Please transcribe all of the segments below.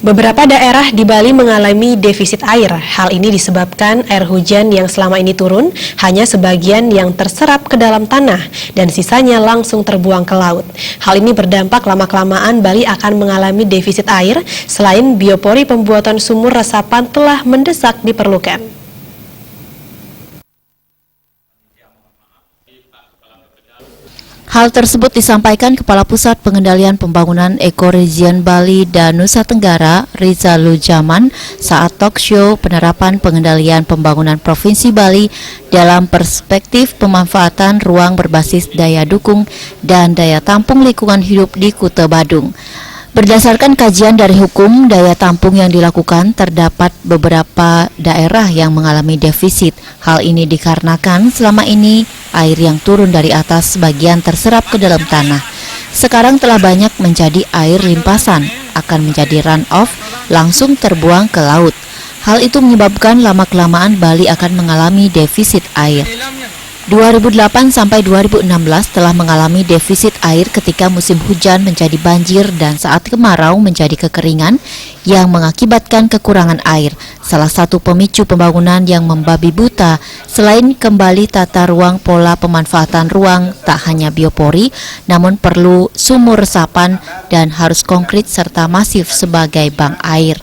Beberapa daerah di Bali mengalami defisit air. Hal ini disebabkan air hujan yang selama ini turun hanya sebagian yang terserap ke dalam tanah dan sisanya langsung terbuang ke laut. Hal ini berdampak lama-kelamaan Bali akan mengalami defisit air selain biopori pembuatan sumur resapan telah mendesak diperlukan. Hal tersebut disampaikan Kepala Pusat Pengendalian Pembangunan Ekoregion Bali dan Nusa Tenggara, Riza Lujaman, saat talk show penerapan pengendalian pembangunan Provinsi Bali dalam perspektif pemanfaatan ruang berbasis daya dukung dan daya tampung lingkungan hidup di Kuta Badung. Berdasarkan kajian dari hukum daya tampung yang dilakukan, terdapat beberapa daerah yang mengalami defisit. Hal ini dikarenakan selama ini air yang turun dari atas sebagian terserap ke dalam tanah. Sekarang telah banyak menjadi air limpasan, akan menjadi run-off, langsung terbuang ke laut. Hal itu menyebabkan lama-kelamaan Bali akan mengalami defisit air. 2008 sampai 2016 telah mengalami defisit air ketika musim hujan menjadi banjir dan saat kemarau menjadi kekeringan yang mengakibatkan kekurangan air. Salah satu pemicu pembangunan yang membabi buta selain kembali tata ruang pola pemanfaatan ruang tak hanya biopori namun perlu sumur resapan dan harus konkret serta masif sebagai bank air.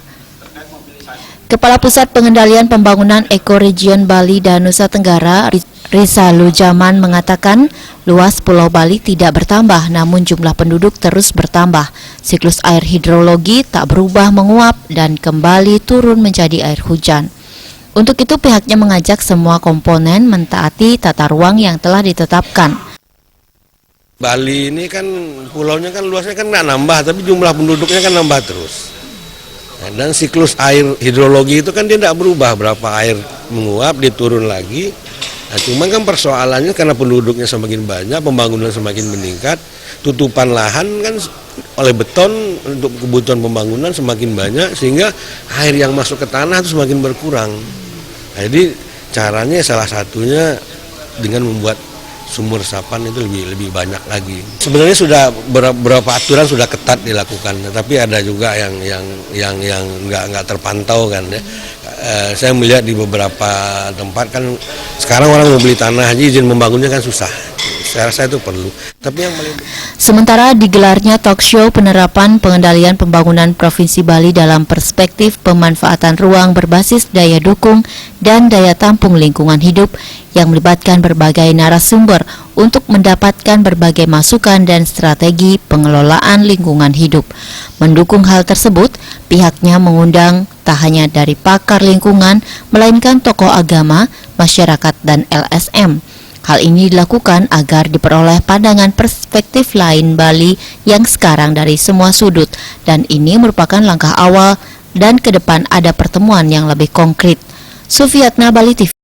Kepala Pusat Pengendalian Pembangunan Ekoregion Bali dan Nusa Tenggara, Riza Lujaman mengatakan luas Pulau Bali tidak bertambah namun jumlah penduduk terus bertambah. Siklus air hidrologi tak berubah menguap dan kembali turun menjadi air hujan. Untuk itu pihaknya mengajak semua komponen mentaati tata ruang yang telah ditetapkan. Bali ini kan pulaunya kan luasnya kan nggak nambah tapi jumlah penduduknya kan nambah terus. Dan siklus air hidrologi itu kan dia tidak berubah, berapa air menguap dia turun lagi. Nah, cuman kan persoalannya karena penduduknya semakin banyak, pembangunan semakin meningkat, tutupan lahan kan oleh beton untuk kebutuhan pembangunan semakin banyak sehingga air yang masuk ke tanah itu semakin berkurang. Nah, jadi caranya salah satunya dengan membuat sumur resapan itu lebih banyak lagi. Sebenarnya sudah beberapa aturan sudah ketat dilakukan, tapi ada juga yang nggak terpantau kan ya. Saya melihat di beberapa tempat kan sekarang orang mau beli tanah aja izin membangunnya kan susah. Saya rasa itu perlu. Tapi yang paling Sementara digelarnya talk show penerapan pengendalian pembangunan Provinsi Bali dalam perspektif pemanfaatan ruang berbasis daya dukung dan daya tampung lingkungan hidup yang melibatkan berbagai narasumber untuk mendapatkan berbagai masukan dan strategi pengelolaan lingkungan hidup. Mendukung hal tersebut, pihaknya mengundang tak hanya dari pakar lingkungan, melainkan tokoh agama, masyarakat, dan LSM. Hal ini dilakukan agar diperoleh pandangan perspektif lain Bali yang sekarang dari semua sudut, dan ini merupakan langkah awal dan ke depan ada pertemuan yang lebih konkret. Sufiatna, Bali TV.